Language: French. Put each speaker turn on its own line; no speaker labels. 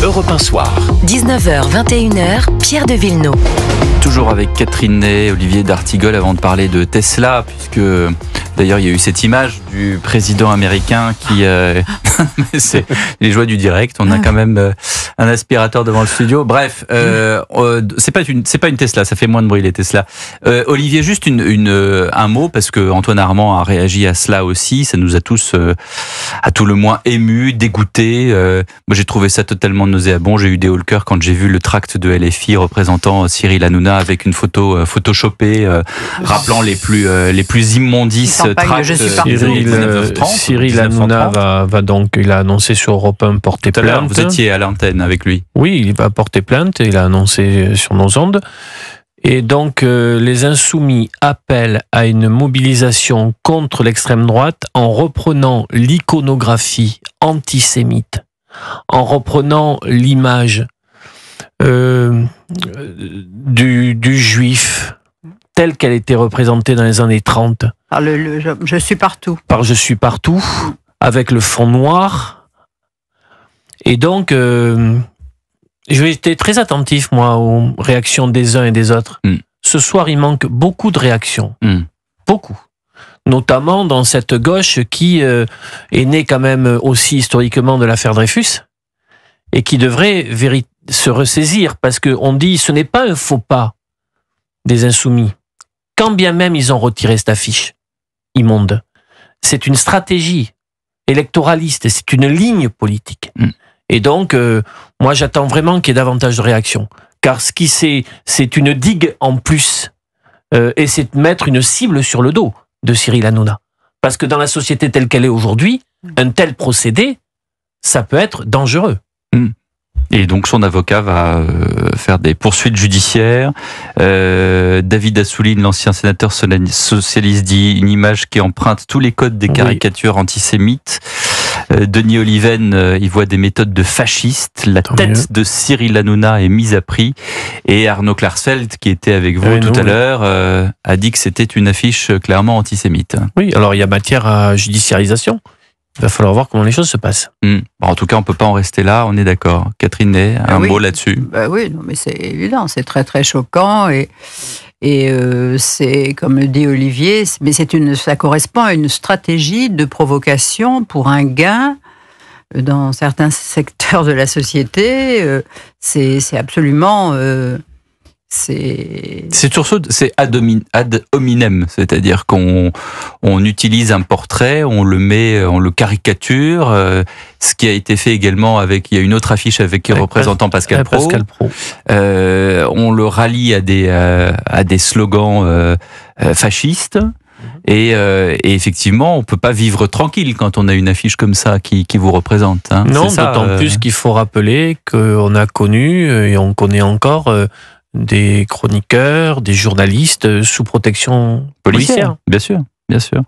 Europe 1 Soir.
19h, 21h, Pierre de Villeneuve.
Toujours avec Catherine Ney, Olivier d'Artigol, avant de parler de Tesla, puisque d'ailleurs il y a eu cette image du président américain qui... c'est les joies du direct, on a quand même un aspirateur devant le studio. Bref, c'est pas une Tesla, ça fait moins de bruit les Tesla. Olivier, juste un mot, parce que Antoine Armand a réagi à cela aussi, ça nous a tous à tout le moins émus, dégoûtés. Moi j'ai trouvé ça totalement nauséabond, j'ai eu des hauts le cœur quand j'ai vu le tract de LFI représentant Cyril Hanouna avec une photo photoshopée rappelant les plus immondices tracts
Cyril Hanouna va donc, il a annoncé sur Europe 1 porter
plainte. Tout à l'heure, vous étiez à l'antenne avec lui.
Oui, il va porter plainte, il a annoncé sur nos ondes. Et donc, les Insoumis appellent à une mobilisation contre l'extrême droite en reprenant l'iconographie antisémite, en reprenant l'image du juif telle qu'elle était représentée dans les années 30.
Par je suis partout.
Par je suis partout, avec le fond noir. Et donc, j'ai été très attentif, moi, aux réactions des uns et des autres. Ce soir, il manque beaucoup de réactions. Beaucoup. Notamment dans cette gauche qui est née quand même aussi historiquement de l'affaire Dreyfus et qui devrait se ressaisir parce qu'on dit ce n'est pas un faux pas des Insoumis. Quand bien même ils ont retiré cette affiche immonde. C'est une stratégie électoraliste, c'est une ligne politique. Et donc, moi j'attends vraiment qu'il y ait davantage de réactions. Car c'est une digue en plus. Et c'est de mettre une cible sur le dos de Cyril Hanouna. Parce que dans la société telle qu'elle est aujourd'hui, un tel procédé, ça peut être dangereux.
Et donc son avocat va faire des poursuites judiciaires. David Assouline, l'ancien sénateur socialiste, dit une image qui emprunte tous les codes des caricatures antisémites. Denis Oliven, il voit des méthodes de fascistes. La tête de Cyril Hanouna est mise à prix. Et Arnaud Klarsfeld, qui était avec vous tout à l'heure, a dit que c'était une affiche clairement antisémite.
Oui, alors il y a matière à judiciarisation. Il va falloir voir comment les choses se passent.
Bon, en tout cas, on ne peut pas en rester là, on est d'accord. Catherine Ney, un mot là-dessus.
Oui, non, mais c'est évident, c'est très très choquant et c'est, comme le dit Olivier, mais ça correspond à une stratégie de provocation pour un gain dans certains secteurs de la société. C'est absolument... C'est
ad hominem, c'est-à-dire qu'on utilise un portrait, on le caricature, ce qui a été fait également il y a une autre affiche avec représentant Pascal Praud. On le rallie à des slogans fascistes. Et effectivement, on peut pas vivre tranquille quand on a une affiche comme ça qui vous représente.
Non, d'autant plus qu'il faut rappeler qu'on a connu et on connaît encore des chroniqueurs, des journalistes sous protection policière.
Bien sûr, bien sûr.